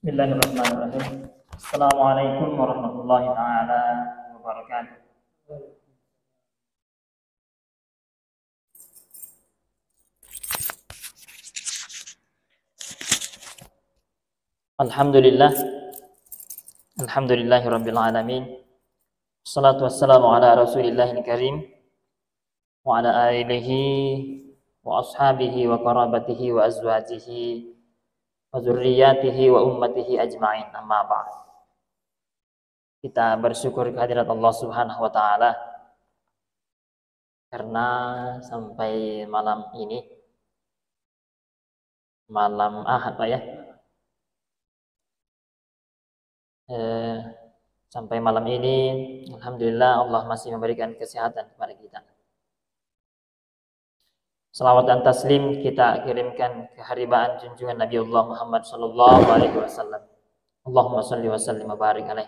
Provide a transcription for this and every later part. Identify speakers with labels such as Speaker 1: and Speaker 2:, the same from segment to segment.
Speaker 1: Bismillahirrahmanirrahim. Assalamualaikum warahmatullahi taala wabarakatuh. Alhamdulillah. Alhamdulillahirabbil alamin. Wassalatu wassalamu ala Rasulillahil karim wa ala alihi wa ashabihi wa qarabatihi wa azwajihi wa dzurriyyatihi wa ummatihi ajma'in. Amma ba'd. Kita bersyukur kehadirat Allah Subhanahu wa taala karena sampai malam ini, malam Ahad Pak ya, sampai malam ini alhamdulillah Allah masih memberikan kesehatan kepada kita. Salawat dan taslim kita kirimkan ke haribaan junjungan Nabi Allah Muhammad sallallahu alaihi wasallam. Allahumma shalli wa sallim wa barik alaih.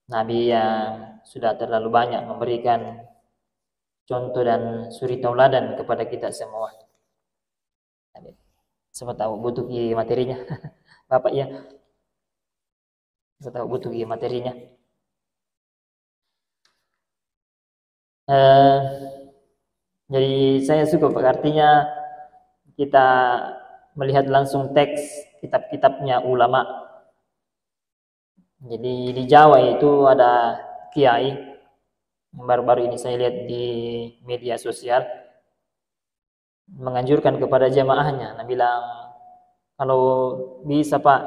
Speaker 1: Nabi yang sudah terlalu banyak memberikan contoh dan suri tauladan kepada kita semua. Siapa tahu butuh materinya. Bapak ya. Siapa tahu butuh materinya. Jadi saya suka Pak, artinya kita melihat langsung teks kitab-kitabnya ulama. Jadi di Jawa itu ada kiai, baru-baru ini saya lihat di media sosial, menganjurkan kepada jamaahnya. Nah bilang, kalau bisa Pak,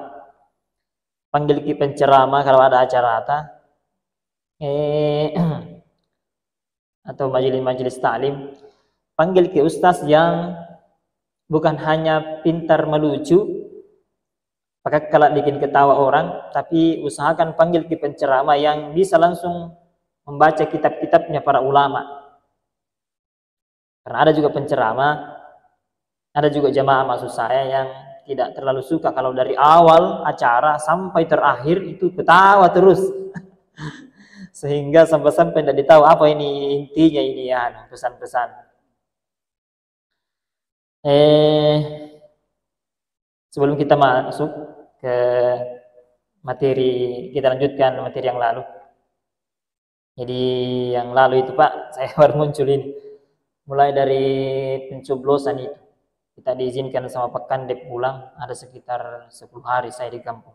Speaker 1: panggil ki penceramah kalau ada acara atau majelis-majelis taklim, panggil ke ustaz yang bukan hanya pintar melucu, pakai kalau bikin ketawa orang, tapi usahakan panggil ke penceramah yang bisa langsung membaca kitab-kitabnya para ulama. Karena ada juga penceramah, ada juga jamaah maksud saya yang tidak terlalu suka kalau dari awal acara sampai terakhir itu ketawa terus. Sehingga sampai-sampai tidak ditahu apa ini intinya ini ya, pesan-pesan. Sebelum kita masuk ke materi, kita lanjutkan materi yang lalu. Jadi yang lalu itu Pak, saya baru muncul ini. Mulai dari pencoblosan itu, kita diizinkan sama Pak Kandep pulang, ada sekitar 10 hari saya di kampung.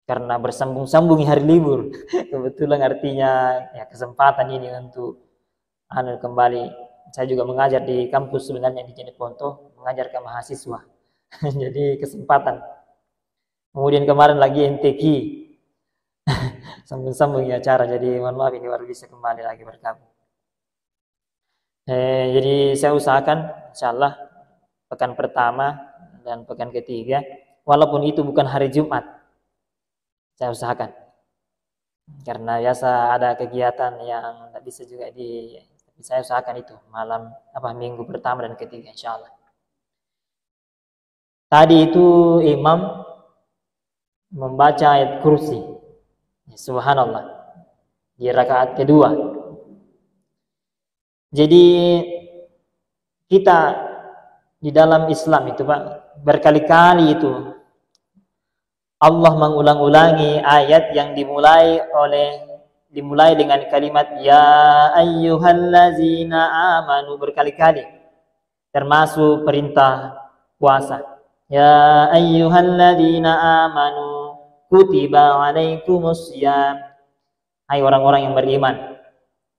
Speaker 1: Karena bersambung-sambung hari libur. Kebetulan artinya ya kesempatan ini untuk kembali. Saya juga mengajar di kampus sebenarnya di Jeneponto, mengajar ke mahasiswa. Jadi kesempatan. Kemudian kemarin lagi MTQ. Sambung-sambung ya acara, jadi mohon maaf ini baru bisa kembali lagi bergabung. Jadi saya usahakan insyaallah pekan pertama dan pekan ketiga, walaupun itu bukan hari Jumat, saya usahakan. Karena biasa ada kegiatan yang tidak bisa juga tapi saya usahakan itu malam minggu pertama dan ketiga insyaallah. Tadi itu imam membaca ayat kursi. Subhanallah. Di rakaat kedua. Jadi kita di dalam Islam itu Pak, berkali-kali itu Allah mengulang-ulangi ayat yang dimulai dengan kalimat ya ayyuhallazina amanu berkali-kali, termasuk perintah puasa. Ya ayyuhallazina amanu kutiba alaikumussyam. Hai orang-orang yang beriman,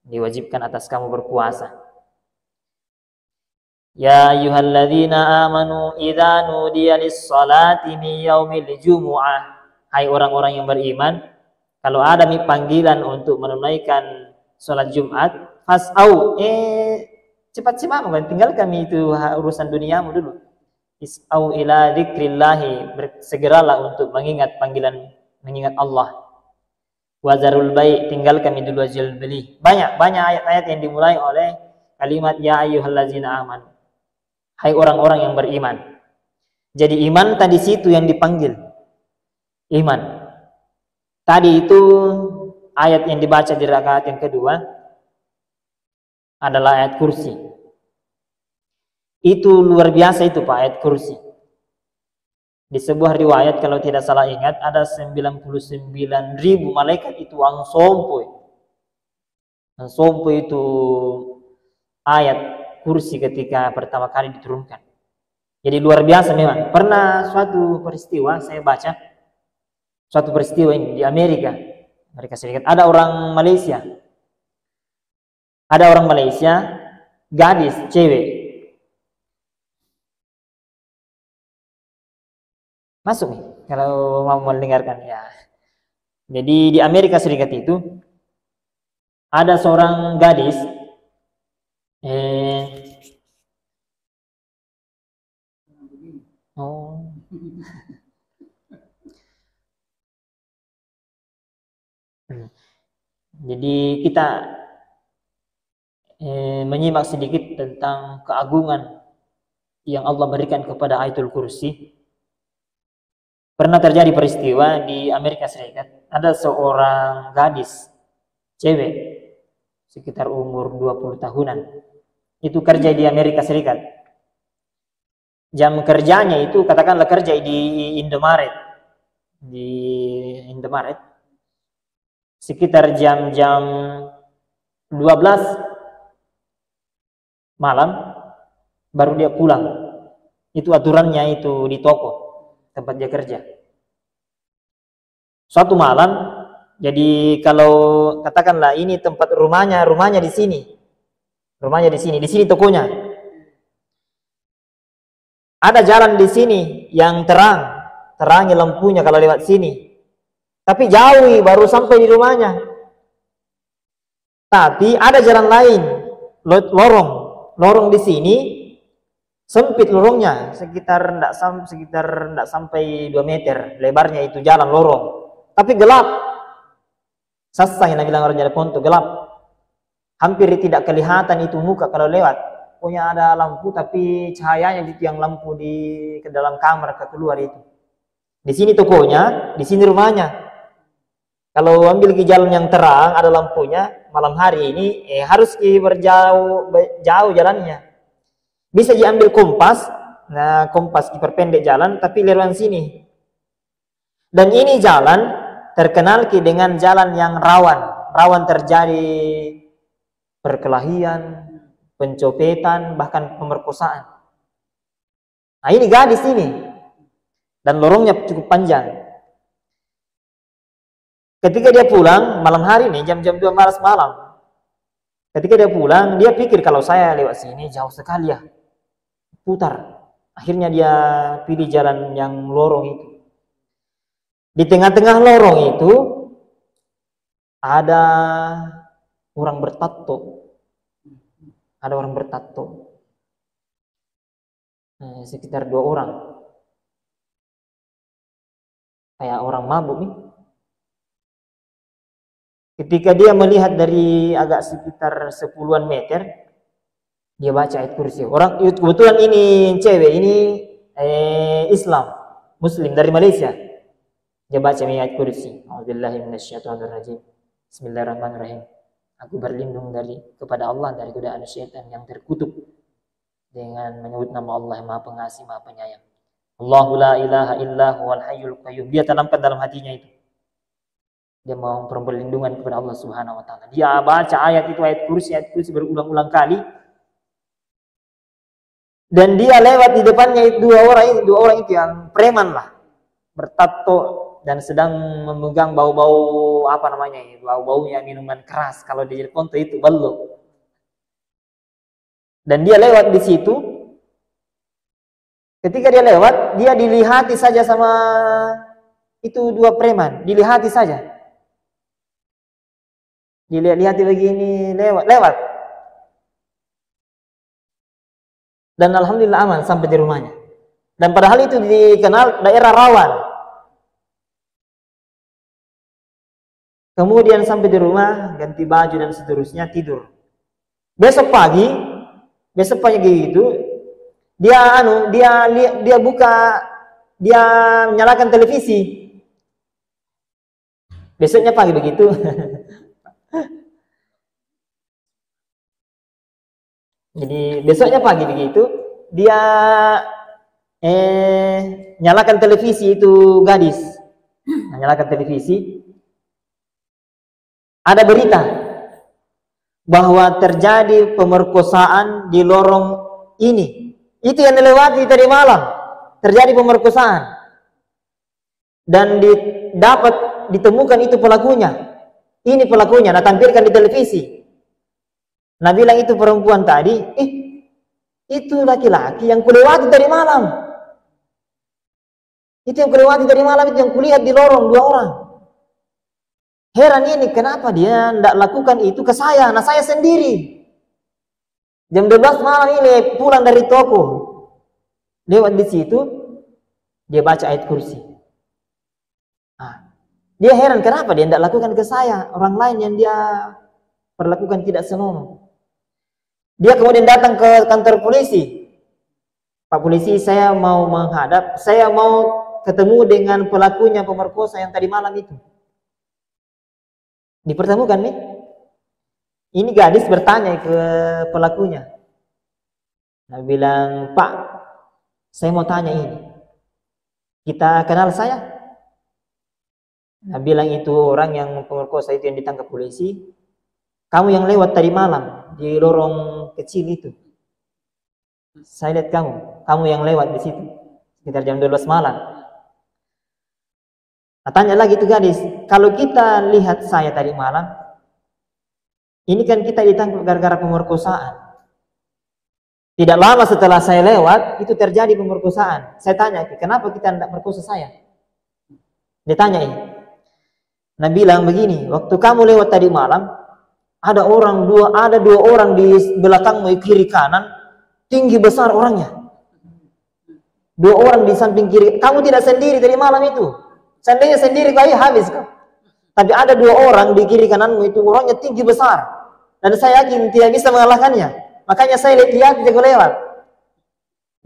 Speaker 1: diwajibkan atas kamu berpuasa. Ya ayyuhalladzina amanu idza nudiya lis-salati min yaumil jumu'ah. Hai orang-orang yang beriman, kalau ada panggilan untuk menunaikan salat Jumat, fas'au cepat-cepat tinggalkan itu urusan duniamu dulu. Is'au ila dzikrillahi, bersegeralah untuk mengingat Allah. Wazarul bai', tinggalkan dulu jual beli. Banyak ayat-ayat yang dimulai oleh kalimat ya ayyuhalladzina amanu. Hai orang-orang yang beriman. Jadi iman tadi situ yang dipanggil. Iman. Tadi itu ayat yang dibaca di rakaat yang kedua adalah ayat kursi. Itu luar biasa itu Pak, ayat kursi. Di sebuah riwayat kalau tidak salah ingat ada 99.000 malaikat itu angsompoi itu ayat kursi ketika pertama kali diturunkan. Jadi luar biasa memang. Pernah suatu peristiwa saya baca, suatu peristiwa ini di Amerika Serikat. Ada orang Malaysia, gadis, cewek. Masuk nih, kalau mau mendengarkan ya. Jadi di Amerika Serikat itu ada seorang gadis, jadi kita menyimak sedikit tentang keagungan yang Allah berikan kepada Ayatul Kursi. Pernah terjadi peristiwa di Amerika Serikat, ada seorang gadis, cewek, sekitar umur 20 tahunan, itu kerja di Amerika Serikat. Jam kerjanya itu katakanlah kerja di Indomaret, sekitar jam 12 malam baru dia pulang. Itu aturannya itu di toko tempat dia kerja. Suatu malam, jadi kalau katakanlah ini tempat rumahnya di sini. Di sini tokonya. Ada jalan di sini yang terangi lampunya kalau lewat sini. Tapi jauh baru sampai di rumahnya. Tapi ada jalan lain, lorong di sini. Sempit lorongnya, sekitar enggak sampai 2 meter lebarnya itu jalan lorong. Tapi gelap. Sasang yang bilang orang Jepang itu gelap. Hampir tidak kelihatan itu muka kalau lewat. Pokoknya ada lampu tapi cahayanya di tiang lampu ke dalam kamar keluar itu. Di sini tokonya, di sini rumahnya. Kalau ambil ke jalan yang terang ada lampunya, malam hari ini harus jauh jalannya. Bisa diambil kompas, kompas diperpendek jalan, tapi lewat sini. Dan ini jalan terkenal dengan jalan yang rawan terjadi perkelahian, pencopetan, bahkan pemerkosaan. Nah ini gadis ini, dan lorongnya cukup panjang. Ketika dia pulang malam hari ini jam 2 malam, ketika dia pulang dia pikir kalau saya lewat sini jauh sekali ya. Putar. Akhirnya dia pilih jalan yang lorong itu. Di tengah-tengah lorong itu ada orang bertato. Sekitar 2 orang. Kayak orang mabuk nih. Ketika dia melihat dari agak sekitar 10-an meter, dia baca ayat kursi. Orang kebetulan ini cewek, ini Islam, Muslim dari Malaysia. Dia baca ayat kursi. A'udzubillahi minasyaitonirrajim. Bismillahirrahmanirrahim. Aku berlindung kepada Allah dari godaan syaitan yang terkutuk dengan menyebut nama Allah yang Maha Pengasih, Maha Penyayang. Allahu la ilaha illa huwal hayyul qayyum. Dia tanamkan dalam hatinya itu. Dia mau perlindungan kepada Allah Subhanahu wa taala. Dia baca ayat kursi berulang-ulang kali. Dan dia lewat di depannya itu dua orang itu yang preman lah, bertato dan sedang memegang bau-bau bau-baunya minuman keras. Kalau di Jepang itu bello. Dan dia lewat di situ. Ketika dia lewat, dia dilihati saja sama itu 2 preman, dilihati saja. Dilihat-lihati begini lewat. Dan alhamdulillah aman sampai di rumahnya. Dan padahal itu dikenal daerah rawan. Kemudian sampai di rumah, ganti baju dan seterusnya, tidur. Besok pagi gitu, dia menyalakan televisi. Besoknya pagi begitu. Jadi besoknya pagi begitu, dia nyalakan televisi itu gadis. Nyalakan televisi. Ada berita bahwa terjadi pemerkosaan di lorong ini. Itu yang dilewati tadi malam. Terjadi pemerkosaan. Dan ditemukan itu pelakunya. Ini pelakunya, nah tampilkan di televisi. Nah bilang itu perempuan tadi, itu laki-laki yang kulewati tadi malam. Itu yang kulewati tadi malam, itu yang kulihat di lorong 2 orang. Heran ini, kenapa dia tidak lakukan itu ke saya? Nah saya sendiri. Jam 12 malam ini pulang dari toko. Lewat di situ, dia baca ayat kursi. Nah, dia heran kenapa dia tidak lakukan ke saya, orang lain yang dia perlakukan tidak senonoh. Dia kemudian datang ke kantor polisi. Pak polisi, saya mau menghadap, saya mau ketemu dengan pelakunya pemerkosa yang tadi malam itu. Dipertemukan nih. Ini gadis bertanya ke pelakunya. Nah bilang, Pak, saya mau tanya ini. Kita kenal saya? Nah bilang itu orang yang pemerkosa itu yang ditangkap polisi. Kamu yang lewat tadi malam di lorong kecil itu. Saya lihat kamu yang lewat di situ sekitar jam 12 malam. Nah, tanya lagi itu gadis, kalau kita lihat saya tadi malam, ini kan kita ditangkap gara-gara pemerkosaan. Tidak lama setelah saya lewat, itu terjadi pemerkosaan. Saya tanya, kenapa kita tidak perkosa saya? Ditanya ini. Nah bilang begini, waktu kamu lewat tadi malam, ada dua orang di belakangmu kiri kanan, tinggi besar orangnya. 2 orang di samping kiri. Kamu tidak sendiri tadi malam itu. Seandainya sendiri kau habis kau. Tapi ada 2 orang di kiri kananmu itu orangnya tinggi besar. Dan saya yakin tidak bisa mengalahkannya. Makanya saya lihat jago lewat.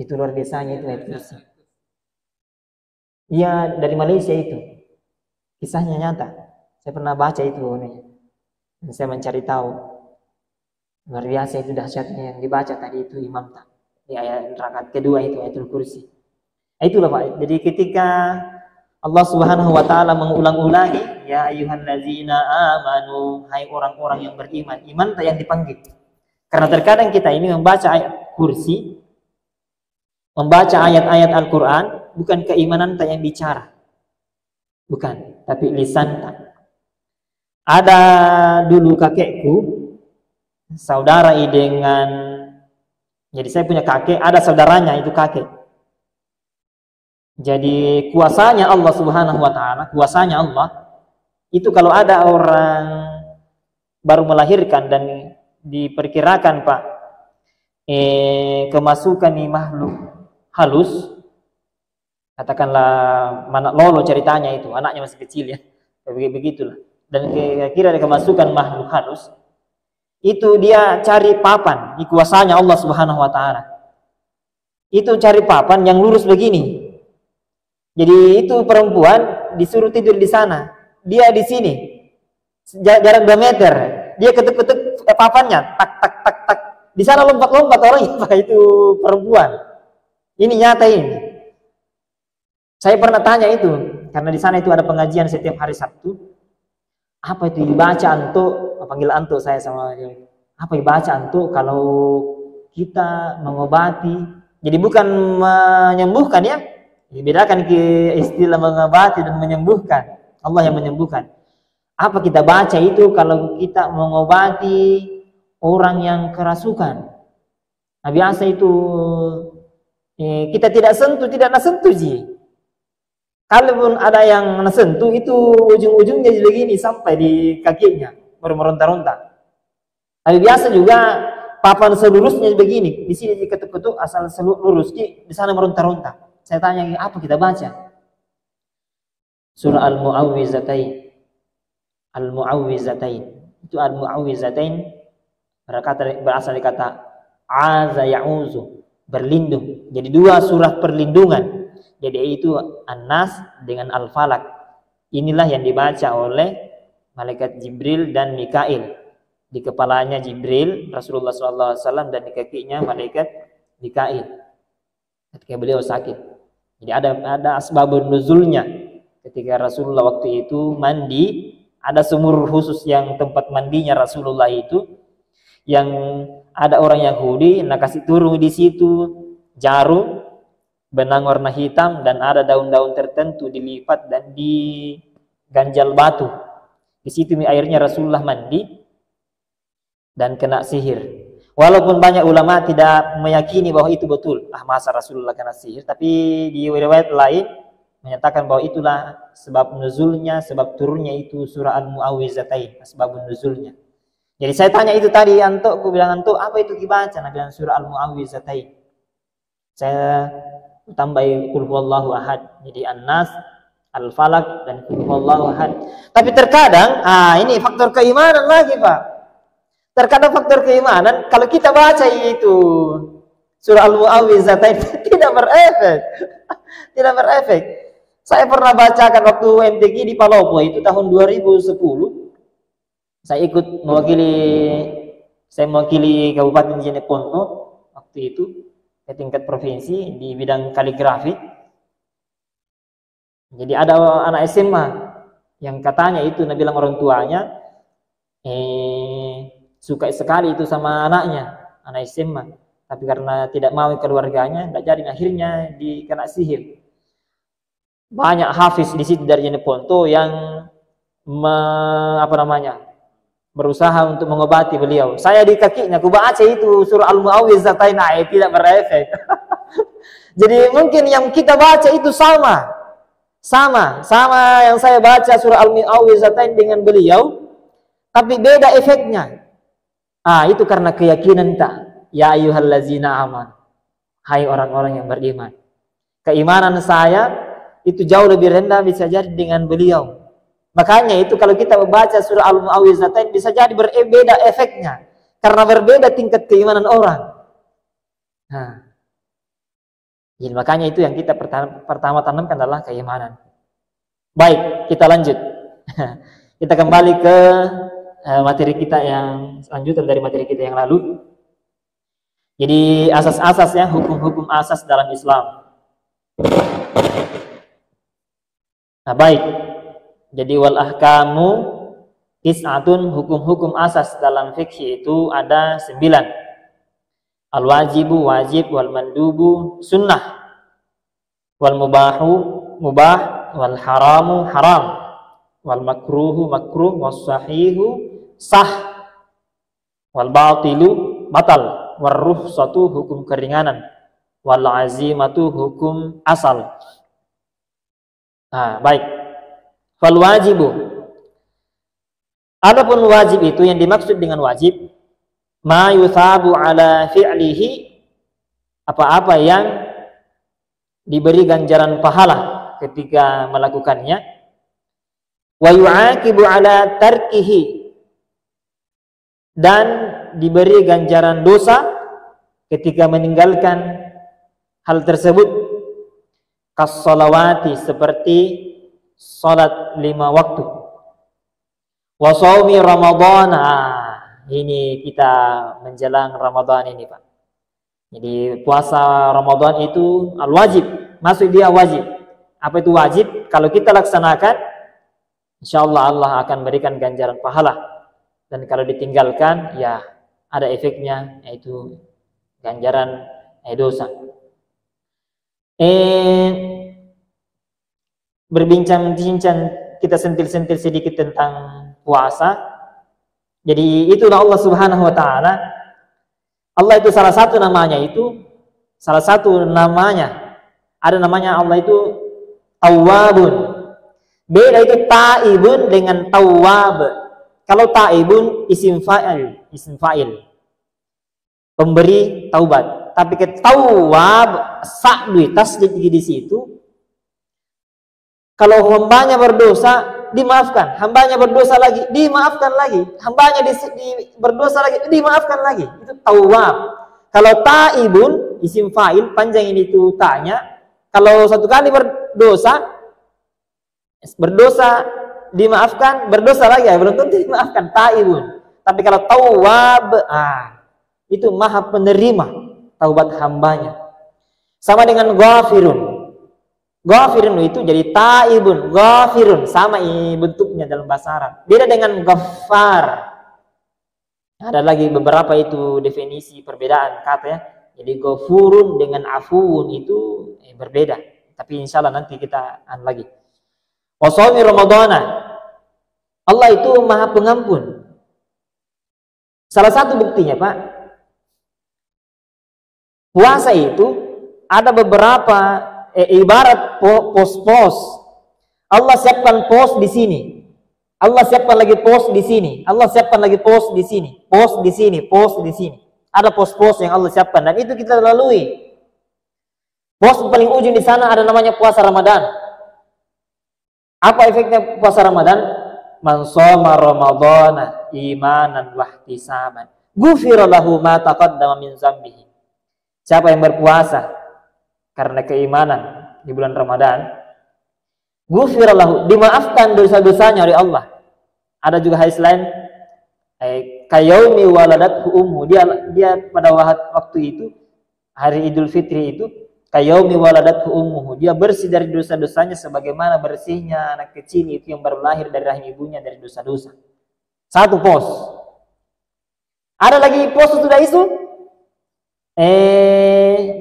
Speaker 1: Itu luar biasanya itu ayat kursi. Iya, dari Malaysia itu. Kisahnya nyata. Saya pernah baca itu. Dan saya mencari tahu. Luar biasa itu dahsyatnya yang dibaca tadi itu Imam tak. Di ayat rakaat kedua itu ayatul kursi. Itulah Pak. Jadi ketika Allah Subhanahu wa taala mengulang-ulangi, ya ayyuhallazina amanu, hai orang-orang yang beriman. Iman tak yang dipanggil. Karena terkadang kita ini membaca ayat kursi, membaca ayat-ayat Al-Qur'an, bukan keimanan tak yang bicara. Bukan, tapi lisan tak. Ada dulu kakekku, saudara dengan, jadi saya punya kakek, ada saudaranya itu kakek. Jadi kuasanya Allah Subhanahu wa taala, kuasanya Allah itu kalau ada orang baru melahirkan dan diperkirakan Pak kemasukan nih makhluk halus, katakanlah anak lolo ceritanya itu, anaknya masih kecil ya, begitulah. Dan kira-kira kemasukan makhluk halus itu dia cari papan di kuasanya Allah Subhanahu wa taala. Itu cari papan yang lurus begini. Jadi itu perempuan disuruh tidur di sana, dia di sini, jarak 2 meter, dia ketuk-ketuk papannya, tak tak tak tak, di sana lompat-lompat orang itu perempuan. Ini nyata ini. Saya pernah tanya itu, karena di sana itu ada pengajian setiap hari Sabtu. Apa itu dibaca anto? Panggil anto saya sama dia. Apa dibaca anto kalau kita mengobati? Jadi bukan menyembuhkan ya. Bedakan ke istilah mengobati dan menyembuhkan. Allah yang menyembuhkan. Apa kita baca itu kalau kita mengobati orang yang kerasukan? Nah biasa itu kita tidak sentuh, tidak nasentuh ji. Kalaupun ada yang nasentuh itu ujung-ujungnya begini sampai di kakinya baru meronta-ronta. Tapi biasa juga papan selurusnya begini. Di sini diketuk-ketuk asal lurus di sana meronta-ronta. Saya tanya, apa kita baca? Surah Al-Mu'awwizatain. Al-Mu'awwizatain. Itu Al-Mu'awwizatain berasal dari kata aza ya'uzu, berlindung. Jadi 2 surah perlindungan. Jadi itu An-Nas dengan Al-Falaq. Inilah yang dibaca oleh malaikat Jibril dan Mikail. Di kepalanya Jibril, Rasulullah SAW, dan di kakinya malaikat Mikail. ketika beliau sakit. Jadi ada asbabun nuzulnya. Ketika Rasulullah waktu itu mandi, ada sumur khusus yang tempat mandinya Rasulullah itu, yang ada orang Yahudi nak kasih turun di situ jarum benang warna hitam dan ada daun-daun tertentu dilipat dan diganjal batu. Di situ airnya Rasulullah mandi dan kena sihir. Walaupun banyak ulama tidak meyakini bahwa itu betul, masa Rasulullah kena sihir, tapi di riwayat lain menyatakan bahwa itulah sebab nuzulnya, sebab turunnya itu surah Al-Mu'awwizatain, sebab nuzulnya. Jadi saya tanya itu tadi, antuk, aku bilang antuk, apa itu dibaca? Nah, bilang surah Al-Mu'awwizatain. Saya tambah qul huwallahu ahad. Jadi An-Nas, Al-Falaq dan qul huwallahu ahad. Tapi terkadang, ini faktor keimanan lagi, Pak. Terkadang faktor keimanan, kalau kita baca itu surah Al-Mu'awwizatain tidak berefek. Tidak berefek. Saya pernah bacakan waktu MTQ di Palopo itu tahun 2010. Saya ikut mewakili Kabupaten Jeneponto waktu itu ke tingkat provinsi di bidang kaligrafi. Jadi ada anak SMA yang katanya itu bilang orang tuanya suka sekali itu sama anaknya, anak SMA. Tapi karena tidak mau keluarganya, tidak jadi, akhirnya dikena sihir. Banyak hafiz di situ dari Jeneponto yang berusaha untuk mengobati beliau. Saya di kakinya, aku baca itu surah Al-Mu'awwizatain, tidak berefek. Jadi mungkin yang kita baca itu sama yang saya baca surah Al-Mu'awwizatain dengan beliau, tapi beda efeknya. Itu karena keyakinan tak. Ya ayyuhallazina aman. Hai orang-orang yang beriman. Keimanan saya itu jauh lebih rendah bisa jadi dengan beliau. Makanya itu kalau kita membaca surah Al-Mu'awwizatain bisa jadi berbeda efeknya. Karena berbeda tingkat keimanan orang. Jadi makanya itu yang kita pertama tanamkan adalah keimanan. Baik, kita lanjut. Kita kembali ke materi kita yang selanjutnya dari materi kita yang lalu. Jadi asas-asasnya, hukum-hukum asas dalam Islam. Nah, baik. Jadi wal ahkamu tis'atun, hukum-hukum asas dalam fikih itu ada 9. Al wajibu wajib, wal mandubu sunnah, wal mubahu mubah, wal haramu haram, wal makruhu makruh, was sahihu sah, wal batilu batal, wal rukhsatu hukum keringanan, wal azimatu hukum asal. Baik. Fal wajibu, adapun wajib itu yang dimaksud dengan wajib, ma yuthabu ala fi'lihi, apa-apa yang diberi ganjaran pahala ketika melakukannya, wa yu'aqibu ala tarkihi, dan diberi ganjaran dosa ketika meninggalkan hal tersebut, kas-sholawati, seperti salat 5 waktu, wa shaumi Ramadan. Ini kita menjelang Ramadan ini, Pak. Jadi puasa Ramadan itu al-wajib, masuk dia wajib. Apa itu wajib? Kalau kita laksanakan, insyaallah Allah akan berikan ganjaran pahala. Dan kalau ditinggalkan, ya ada efeknya, yaitu ganjaran dosa. Berbincang-bincang, kita sentil-sentil sedikit tentang puasa. Jadi itulah Allah Subhanahu wa taala. Allah itu salah satu namanya ada namanya Allah itu Tawwabun. Beda itu Taibun dengan Tawwab. Kalau Taibun isim fa'il. Pemberi taubat. Tapi ke Tawwab sa'dui tasdid di situ. Kalau hambanya berdosa, dimaafkan. Hambanya berdosa lagi, dimaafkan lagi. Hambanya berdosa lagi, dimaafkan lagi. Itu Tawwab. Kalau Taibun isim fa'il, panjang ini itu ta'nya. Kalau satu kali berdosa dimaafkan, berdosa lagi, belum tentu dimaafkan. Taibun. Tapi kalau Tawwab, itu maha penerima taubat hambanya. Sama dengan ghafirun. Ghafirun itu jadi taibun, ghafirun, sama bentuknya dalam bahasa Arab. Beda dengan ghaffar. Ada lagi beberapa itu definisi perbedaan kata ya. Jadi ghafurun dengan afuun itu berbeda. Tapi insya Allah nanti kita lagi. Wa shaumi ramadhana. Allah itu Maha Pengampun. Salah satu buktinya, Pak, puasa itu ada beberapa ibarat pos-pos. Allah siapkan pos di sini. Allah siapkan lagi pos di sini. Allah siapkan lagi pos di sini. Pos di sini, pos di sini. Ada pos-pos yang Allah siapkan dan itu kita lalui. Pos paling ujung di sana ada namanya puasa Ramadan. Apa efeknya puasa Ramadan? Man shoma ramadhana imanan wa ihtisaban, ghufira lahu ma taqaddama min dzambihi. Siapa yang berpuasa karena keimanan di bulan Ramadan, ghufira lahu, dimaafkan dosa-dosanya oleh Allah. Ada juga hadis lain, kayaumi waladathu ummu, dia pada waktu itu hari Idul Fitri itu, kayaumi waladathu ummuhu, dia bersih dari dosa-dosanya sebagaimana bersihnya anak kecil itu yang baru lahir dari rahim ibunya dari dosa-dosa. Satu pos. Ada lagi pos sudah itu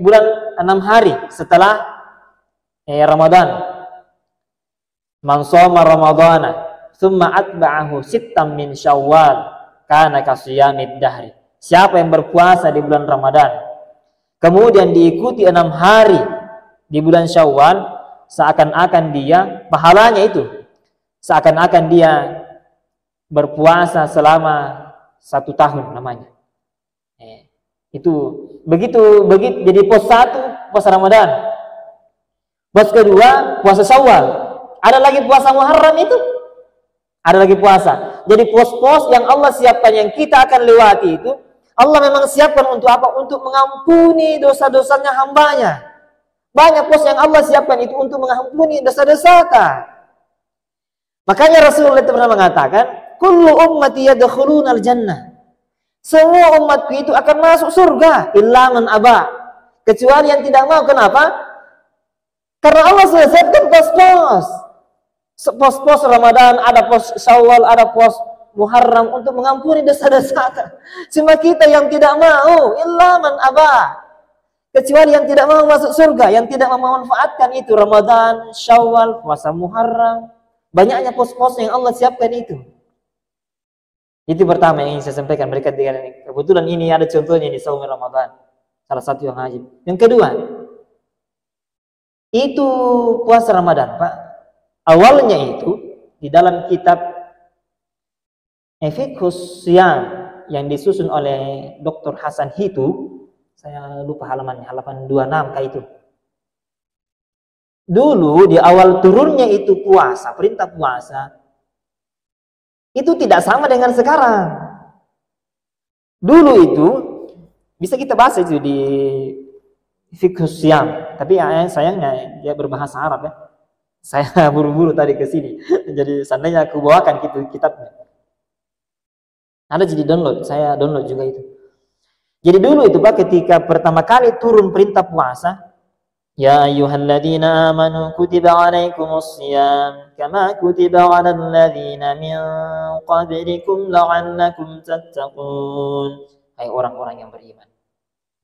Speaker 1: bulan 6 hari setelah Ramadan. Man shoma ramadhana tsumma atba'ahu sittam min syawal kana kasiyamid dahri. Siapa yang berpuasa di bulan Ramadan kemudian diikuti 6 hari di bulan Syawal, seakan-akan dia pahalanya itu seakan-akan dia berpuasa selama 1 tahun namanya. Itu begitu jadi pos 1 puasa Ramadan. Pos kedua puasa Syawal. Ada lagi puasa Muharram itu. Ada lagi puasa. Jadi pos-pos yang Allah siapkan yang kita akan lewati itu Allah memang siapkan untuk apa? Untuk mengampuni dosa-dosanya hambanya. Banyak pos yang Allah siapkan itu untuk mengampuni dosa-dosa kita. Makanya Rasulullah itu pernah mengatakan, kullu ummati yadkhulunal jannah. Semua umatku itu akan masuk surga, illa man aba. Kecuali yang tidak mau. Kenapa? Karena Allah sudah siapkan pos-pos. Pos-pos Ramadan, ada pos Syawal, ada pos Muharram untuk mengampuni dosa-dosa. Cuma kita yang tidak mau, illa man aba. Kecuali yang tidak mau masuk surga, yang tidak memanfaatkan itu Ramadan, Syawal, puasa Muharram. Banyaknya pos-pos yang Allah siapkan itu. Itu pertama yang ingin saya sampaikan berkaitan dengan ini. Kebetulan ini ada contohnya di Saum Ramadan. Salah satu yang wajib. Yang kedua, itu puasa Ramadan, Pak. Awalnya itu di dalam kitab Fiqhus Siyam yang disusun oleh Dr. Hasan Hitu, saya lupa halamannya, halaman 26 kayak itu. Dulu di awal turunnya itu puasa, perintah puasa, itu tidak sama dengan sekarang. Dulu itu bisa kita bahas itu di Fiqhus Siyam, tapi sayangnya dia berbahasa Arab ya. Saya buru-buru tadi ke sini, jadi seandainya aku bawakan gitu kitabnya. Ada jadi download, saya download juga itu. Jadi dulu itu Pak, ketika pertama kali turun perintah puasa, ya ayyuhalladzina amanu kutiba alaikumus syiyam kama kutiba alal ladzina min qablikum la'allakum tattaqun. Hai orang-orang yang beriman,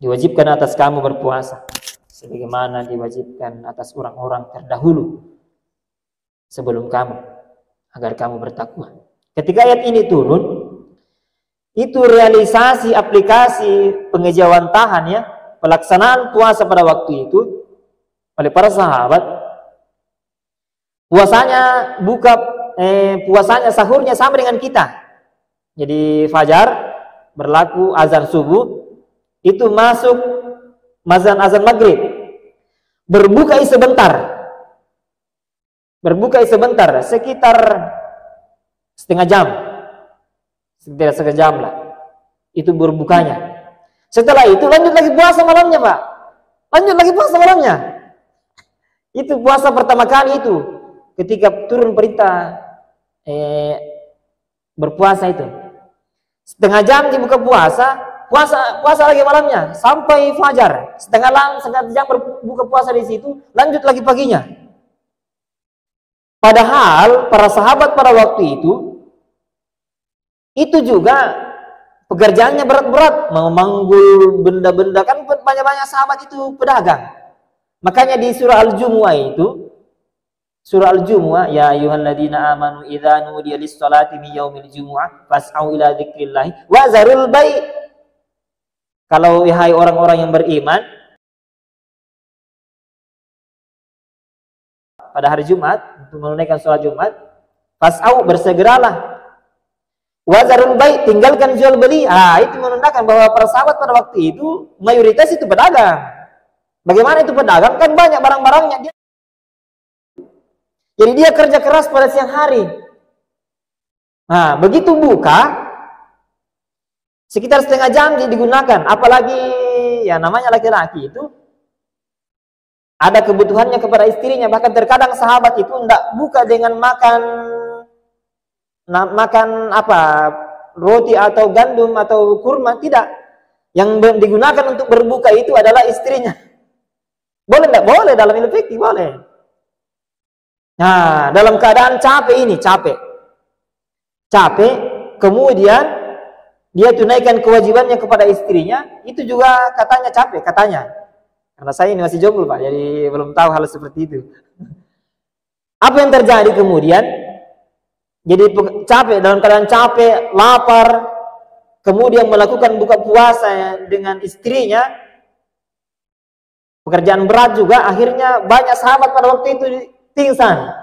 Speaker 1: diwajibkan atas kamu berpuasa sebagaimana diwajibkan atas orang-orang terdahulu sebelum kamu, agar kamu bertakwa. Ketika ayat ini turun, itu realisasi aplikasi pengejauhan tahan ya, pelaksanaan puasa pada waktu itu oleh para sahabat. Puasanya puasanya sahurnya sama dengan kita. Jadi fajar berlaku, azan subuh itu masuk azan maghrib, berbuka sebentar. Berbuka sebentar, sekitar setengah jam. Sekitar setengah jam lah. Itu berbukanya. Setelah itu lanjut lagi puasa malamnya, Pak. Lanjut lagi puasa malamnya. Itu puasa pertama kali itu. Ketika turun perintah berpuasa itu. Setengah jam dibuka puasa, puasa lagi malamnya sampai fajar, setengah jam berbuka puasa di situ, lanjut lagi paginya. Padahal para sahabat pada waktu itu juga pekerjaannya berat-berat, memanggul benda-benda, kan banyak-banyak sahabat itu pedagang. Makanya di surah Al-Jumu'ah itu, surah Al-Jumu'ah, ya ayyuhalladzina amanu idza nudiya lis-sholati min yaumil jumu'ah fas'au ila dzikrillah wa zarul bai'. Kalau hai orang-orang yang beriman, pada hari Jumat untuk menunaikan sholat Jumat, fas'au, bersegeralah, wazarul bai', tinggalkan jual beli. Itu menandakan bahwa para sahabat pada waktu itu mayoritas itu pedagang. Bagaimana itu pedagang? Kan banyak barang-barangnya. Jadi dia kerja keras pada siang hari. Nah, begitu buka, sekitar setengah jam digunakan. Apalagi ya namanya laki-laki itu ada kebutuhannya kepada istrinya. Bahkan terkadang sahabat itu tidak buka dengan makan apa, roti atau gandum atau kurma, tidak. Yang digunakan untuk berbuka itu adalah istrinya. Boleh tidak? Boleh, dalam ilmu fikih boleh. Nah, dalam keadaan capek, kemudian dia tunaikan kewajibannya kepada istrinya, itu juga katanya capek, katanya. Karena saya ini masih jomblo Pak, jadi belum tahu hal seperti itu. Apa yang terjadi kemudian? Jadi capek, dalam keadaan capek, lapar, kemudian melakukan buka puasa dengan istrinya, pekerjaan berat juga, akhirnya banyak sahabat pada waktu itu pingsan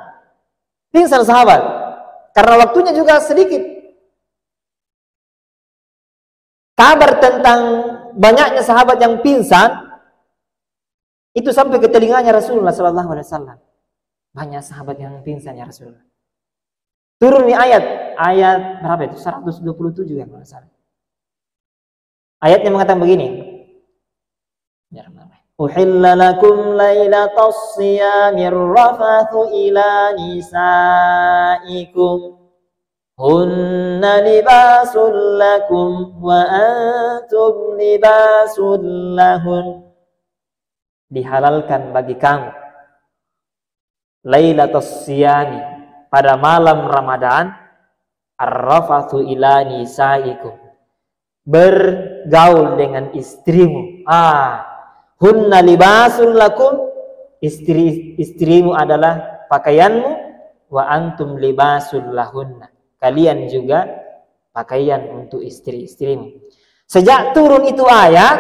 Speaker 1: sahabat, karena waktunya juga sedikit. Kabar tentang banyaknya sahabat yang pingsan itu sampai ke telinganya Rasulullah SAW. Banyak sahabat yang pingsan ya Rasulullah. Turun nih ayat berapa itu? 127 ya kalau salah. Ayatnya mengatakan begini. Uhilla lakum lailatas siyamir rafathu ila nisaikum hunna libasul lakum wa antum libasul lahun. Dihalalkan bagi kamu lailatus siyami, pada malam Ramadan, ar-rafathu ila nisaikum, bergaul dengan istrimu. Hunna libasul lakum, istrimu adalah pakaianmu, wa antum libasul lahunna, kalian juga pakaian untuk istri-istrimu. Sejak turun itu ayat,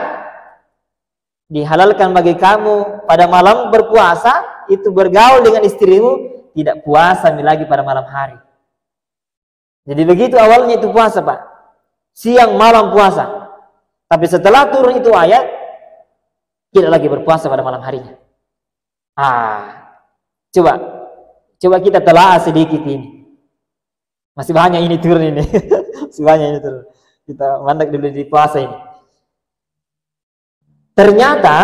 Speaker 1: dihalalkan bagi kamu pada malam berpuasa itu bergaul dengan istrimu, tidak puasa lagi pada malam hari. Jadi begitu awalnya itu puasa Pak, siang malam puasa. Tapi setelah turun itu ayat, tidak lagi berpuasa pada malam harinya. Coba kita telah sedikit ini. Masih banyak ini turun ini. Masih banyak ini turun. Kita mandek dulu di puasa ini. Ternyata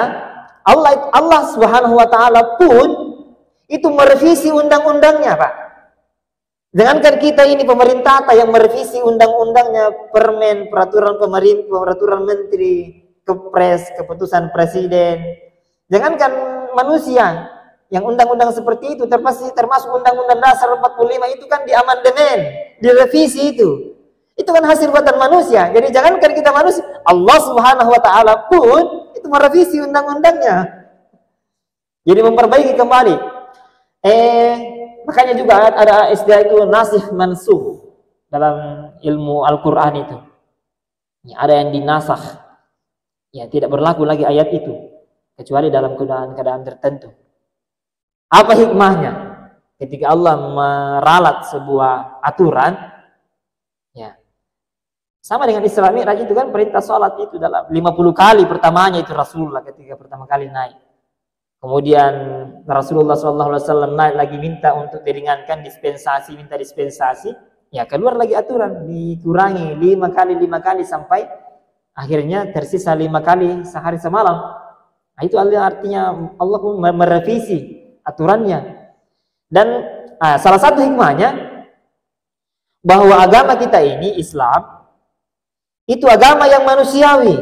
Speaker 1: Allah Subhanahu wa taala pun itu merevisi undang-undangnya, Pak. Jangankan kita ini pemerintah yang merevisi undang-undangnya, permen, peraturan pemerintah, peraturan menteri, kepres, keputusan presiden. Jangankan manusia, yang undang-undang seperti itu termasuk Undang-Undang Dasar 45 itu kan diamandemen, direvisi itu. Itu kan hasil buatan manusia. Jadi jangankan kita manusia, Allah Subhanahu wa taala pun itu merevisi undang-undangnya. Jadi memperbaiki kembali. Makanya juga ada istilah itu nasikh mansukh dalam ilmu Al-Qur'an itu. Ya, ada yang dinasakh. Ya, tidak berlaku lagi ayat itu kecuali dalam keadaan tertentu. Apa hikmahnya? Ketika Allah meralat sebuah aturan, ya. Sama dengan Isra Mi'raj itu kan perintah salat itu dalam 50 kali pertamanya itu Rasulullah ketika pertama kali naik. Kemudian Rasulullah SAW naik lagi minta untuk diringankan minta dispensasi. Ya, keluar lagi aturan, dikurangi 5 kali sampai akhirnya tersisa 5 kali sehari semalam. Nah, itu artinya Allah pun merevisi aturannya. Dan salah satu hikmahnya bahwa agama kita ini Islam Itu agama yang manusiawi.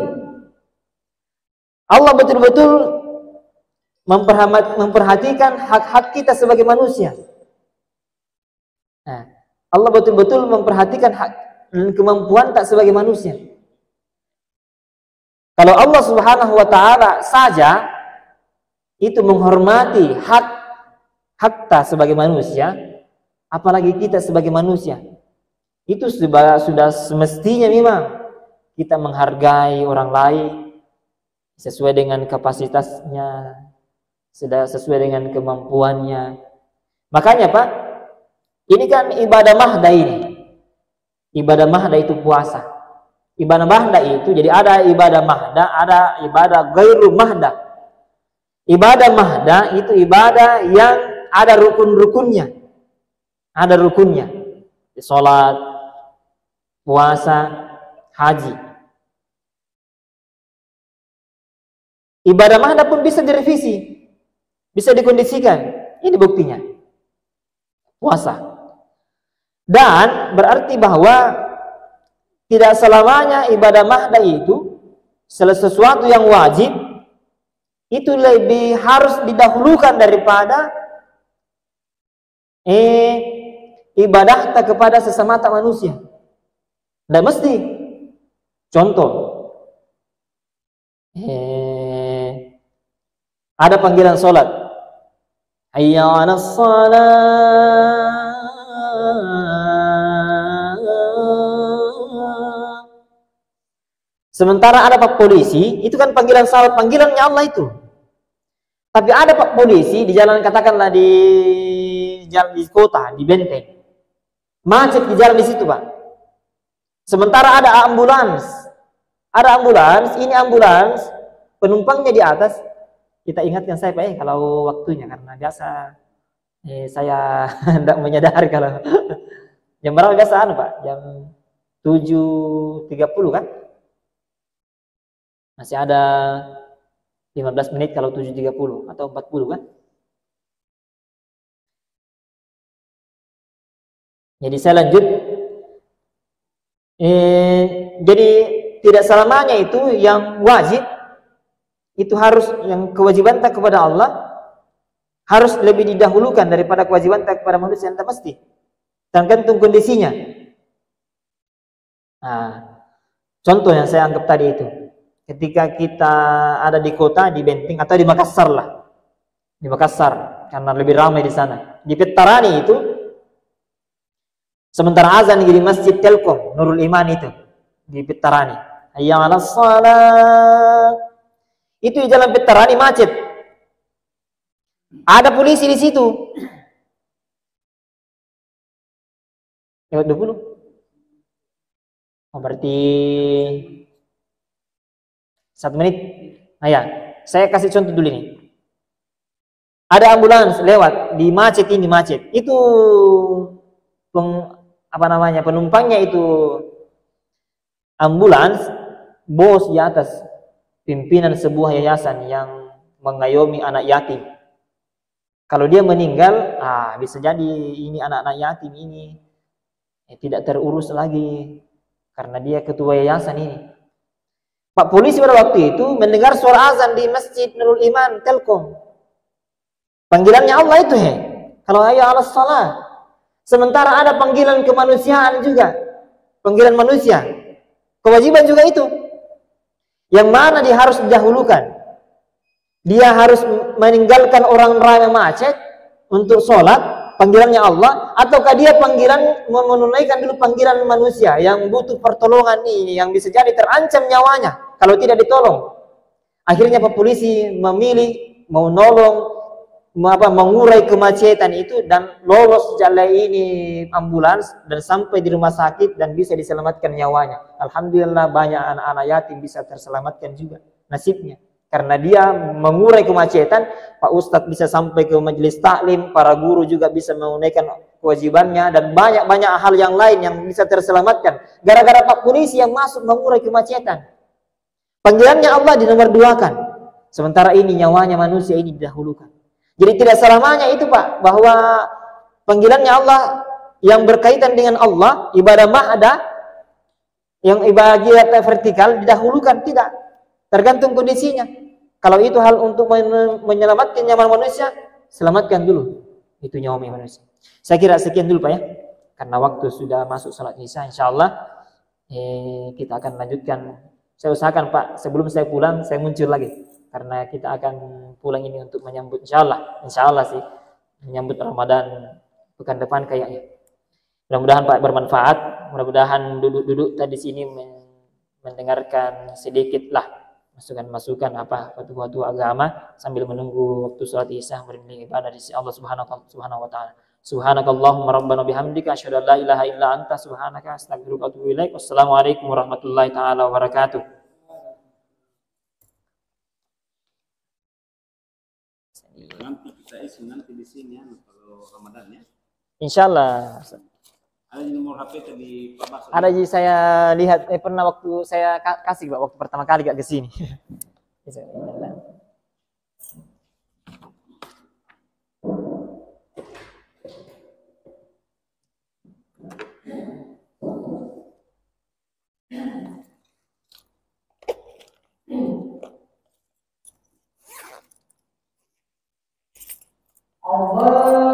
Speaker 1: Allah betul-betul memperhatikan hak-hak kita sebagai manusia. Nah, Allah betul-betul memperhatikan hak kemampuan tak sebagai manusia. Kalau Allah Subhanahu wa taala saja itu menghormati hak tak sebagai manusia, apalagi kita sebagai manusia. Itu sudah semestinya memang kita menghargai orang lain sesuai dengan kapasitasnya, sudah sesuai dengan kemampuannya. Makanya Pak, ini kan ibadah mahda ini. Ibadah mahda itu puasa. Ibadah mahda itu, jadi ada ibadah mahda, ada ibadah ghairu mahda. Ibadah mahda itu ibadah yang ada rukun-rukunnya. Ada rukunnya. Salat, puasa, haji. Ibadah mahda pun bisa direvisi, bisa dikondisikan. Ini buktinya. Puasa. Dan berarti bahwa tidak selamanya ibadah mahda itu sesuatu yang wajib itu lebih harus didahulukan daripada ibadah kepada sesama manusia. Dan mesti. Contoh, ada panggilan sholat, hayya 'alas shalah. Sementara ada pak polisi, itu kan panggilan salat, panggilannya Allah itu. Tapi ada pak polisi di jalan, katakanlah di jalan di kota, di benteng, macet di jalan di situ Pak. Sementara ada ambulans, ini ambulans, penumpangnya di atas. Kita ingatkan saya Pak, kalau waktunya, karena biasa saya tidak menyadari kalau jam berapa biasa Pak? Jam 7.30 kan? Masih ada 15 menit kalau 7.30 atau 40 kan? Jadi saya lanjut. Jadi tidak selamanya itu yang wajib, itu harus yang kewajiban tak kepada Allah harus lebih didahulukan daripada kewajiban tak kepada manusia, yang tak mesti. Tergantung kondisinya. Nah, contoh yang saya anggap tadi itu. Ketika kita ada di kota, di Benteng atau di Makassar lah, di Makassar karena lebih ramai di sana. Di Pettarani itu, sementara azan di Masjid Telkom Nurul Iman itu di Pettarani, hayya 'alas shalah, itu di jalan Pettarani macet. Ada polisi di situ. Lewat 20. Oh, berarti 1 menit. Nah ya, saya kasih contoh dulu ini. Ada ambulans lewat di macet ini, macet. Itu penumpangnya itu ambulans, bos di atas, pimpinan sebuah yayasan yang mengayomi anak yatim. Kalau dia meninggal, bisa jadi ini anak-anak yatim ini tidak terurus lagi karena dia ketua yayasan ini. Pak polisi pada waktu itu mendengar suara azan di Masjid Nurul Iman Telkom. Panggilannya Allah itu kalau hayya 'alas shalah. Sementara ada panggilan kemanusiaan juga, panggilan manusia, kewajiban juga itu. Yang mana dia harus didahulukan? Dia harus meninggalkan orang ramai macet untuk sholat, panggilannya Allah, ataukah dia menunaikan dulu panggilan manusia yang butuh pertolongan ini, yang bisa jadi terancam nyawanya kalau tidak ditolong. Akhirnya Pak polisi memilih mau nolong, mengurai kemacetan itu dan lolos jalan ini ambulans dan sampai di rumah sakit dan bisa diselamatkan nyawanya. Alhamdulillah banyak anak-anak yatim bisa terselamatkan juga nasibnya. Karena dia mengurai kemacetan, Pak Ustadz bisa sampai ke majelis taklim, para guru juga bisa menunaikan kewajibannya, dan banyak-banyak hal yang lain yang bisa terselamatkan. Gara-gara Pak polisi yang masuk mengurai kemacetan. Panggilannya Allah dinomor duakan. Sementara ini nyawanya manusia ini didahulukan. Jadi tidak selamanya itu Pak, bahwa panggilannya Allah yang berkaitan dengan Allah, ibadah mahda, yang ibadah vertikal didahulukan, tidak. Tergantung kondisinya. Kalau itu hal untuk menyelamatkan nyawa manusia, selamatkan dulu itu nyawa manusia. Saya kira sekian dulu Pak ya. Karena waktu sudah masuk salat Isya, insyaallah kita akan lanjutkan. Saya usahakan Pak, sebelum saya pulang saya muncul lagi. Karena kita akan pulang ini untuk menyambut insyaallah sih menyambut Ramadan pekan depan kayaknya. Mudah-mudahan Pak bermanfaat. Mudah-mudahan duduk-duduk tadi sini mendengarkan sedikit lah masukan-masukan apa fatwa-fatwa agama sambil menunggu waktu salat Isya beribadah ibadah di sisi Allah Subhanahu wa taala. Subhanakallahumma rabbana bihamdika asyhadu an la ilaha illa anta subhanaka astaghfiruka wa atubu ilaik. Wassalamualaikum warahmatullahi taala wabarakatuh.
Speaker 2: Nanti kita isi nanti di sini ya kalau Ramadan ya.
Speaker 1: Insyaallah.
Speaker 2: Ada nomor HP tadi Pak Bas.
Speaker 1: Ada ji saya lihat pernah waktu saya kasih Pak waktu pertama kali gak ke sini. Allah